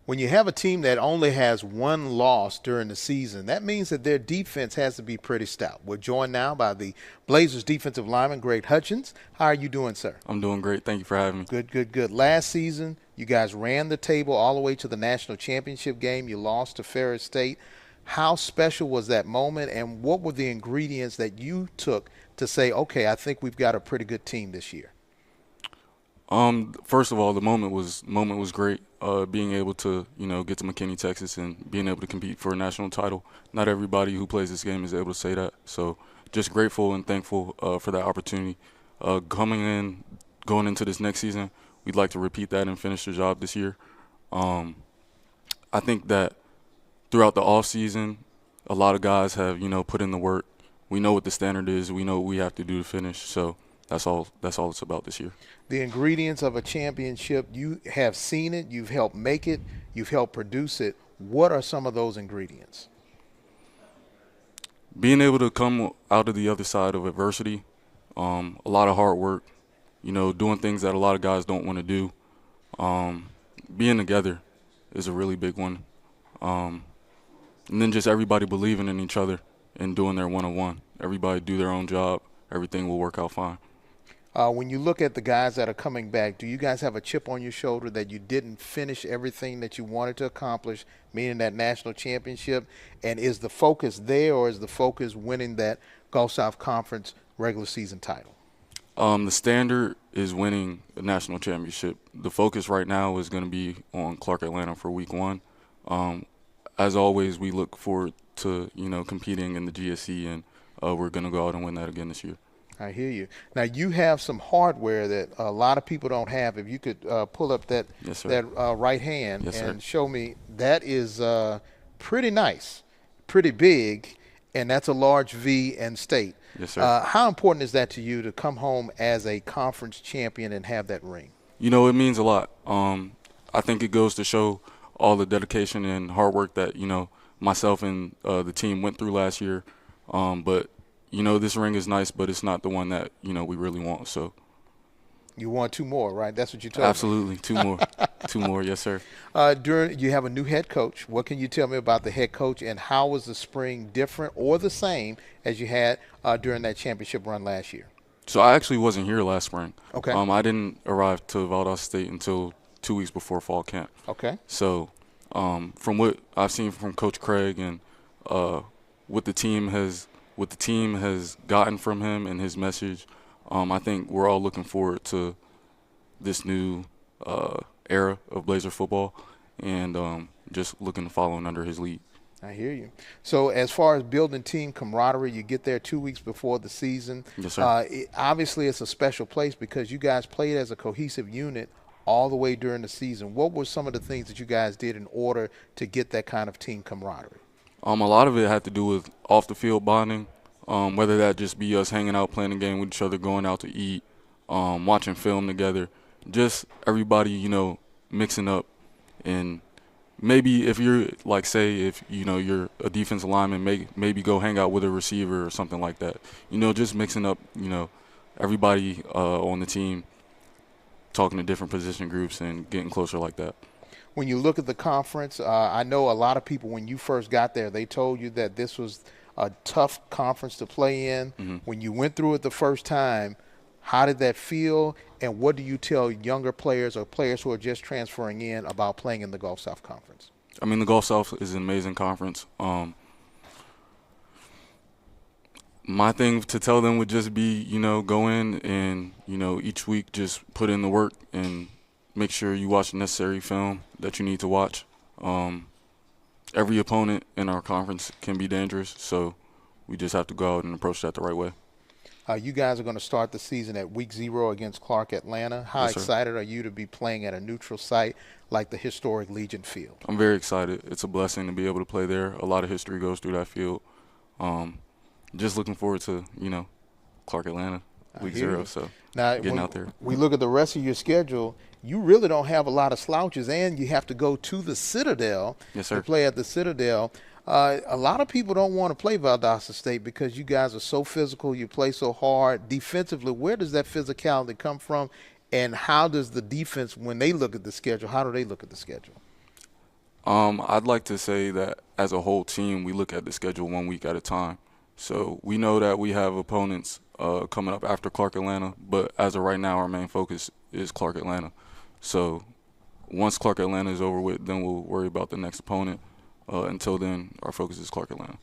When you have a team that only has one loss during the season, that means that their defense has to be pretty stout. We're joined now by the Blazers defensive lineman, Greg Hudgins. How are you doing, sir? I'm doing great. Thank you for having me. Good, good, good. Last season, you guys ran the table all the way to the national championship game. You lost to Ferris State. How special was that moment, and what were the ingredients that you took to say, okay, I think we've got a pretty good team this year? First of all, the moment was great. Being able to, get to McKinney, Texas, and being able to compete for a national title. Not everybody who plays this game is able to say that. So, just grateful and thankful for that opportunity. Going into this next season, we'd like to repeat that and finish the job this year. I think that throughout the off season, a lot of guys have, put in the work. We know what the standard is. We know what we have to do to finish. So. That's all it's about this year. The ingredients of a championship, you have seen it, you've helped make it, you've helped produce it. What are some of those ingredients? Being able to come out of the other side of adversity, a lot of hard work, doing things that a lot of guys don't want to do. Being together is a really big one. And then just everybody believing in each other and doing their one-on-one. Everybody do their own job. Everything will work out fine. When you look at the guys that are coming back, do you guys have a chip on your shoulder that you didn't finish everything that you wanted to accomplish, meaning that national championship? And is the focus there, or is the focus winning that Gulf South Conference regular season title? The standard is winning a national championship. The focus right now is going to be on Clark Atlanta for week 1. As always, we look forward to, competing in the GSC, and we're going to go out and win that again this year. I hear you. Now, you have some hardware that a lot of people don't have. If you could pull up that right hand and show me, that is pretty nice, pretty big, and that's a large V and state. Yes, sir. How important is that to you to come home as a conference champion and have that ring? It means a lot. I think it goes to show all the dedication and hard work that, myself and the team went through last year. But this ring is nice, but it's not the one that, we really want. So you want 2 more, right? That's what you told me. Absolutely. 2 more. 2 more. Yes, sir. You have a new head coach. What can you tell me about the head coach, and how was the spring different or the same as you had during that championship run last year? So I actually wasn't here last spring. Okay. I didn't arrive to Valdosta State until 2 weeks before fall camp. Okay. So from what I've seen from Coach Craig and what the team has gotten from him and his message, I think we're all looking forward to this new era of Blazer football, and just looking to follow under his lead. I hear you. So as far as building team camaraderie, you get there 2 weeks before the season. Yes, sir. Obviously, it's a special place because you guys played as a cohesive unit all the way during the season. What were some of the things that you guys did in order to get that kind of team camaraderie? A lot of it had to do with off-the-field bonding, whether that just be us hanging out, playing a game with each other, going out to eat, watching film together, just everybody, mixing up. And maybe if you're, like, say, if, you're a defensive lineman, maybe go hang out with a receiver or something like that. Just mixing up, everybody on the team, talking to different position groups and getting closer like that. When you look at the conference, I know a lot of people, when you first got there, they told you that this was a tough conference to play in. Mm-hmm. When you went through it the first time, how did that feel, and what do you tell younger players or players who are just transferring in about playing in the Gulf South Conference? The Gulf South is an amazing conference. My thing to tell them would just be, go in and, each week just put in the work and make sure you watch the necessary film that you need to watch. Every opponent in our conference can be dangerous, so we just have to go out and approach that the right way. You guys are going to start the season at week 0 against Clark Atlanta. How Yes, sir. excited are you to be playing at a neutral site like the historic Legion Field? I'm very excited. It's a blessing to be able to play there. A lot of history goes through that field. Just looking forward to, Clark Atlanta, week 0, so now, getting out there. We look at the rest of your schedule, you really don't have a lot of slouches, and you have to go to the Citadel Yes, sir. to play at the Citadel. A lot of people don't want to play Valdosta State because you guys are so physical, you play so hard. Defensively, where does that physicality come from, and how does the defense, when they look at the schedule, how do they look at the schedule? I'd like to say that as a whole team, we look at the schedule 1 week at a time. So we know that we have opponents coming up after Clark Atlanta, but as of right now, our main focus is Clark Atlanta. So once Clark Atlanta is over with, then we'll worry about the next opponent. Until then, our focus is Clark Atlanta.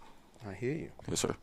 I hear you. Yes, sir.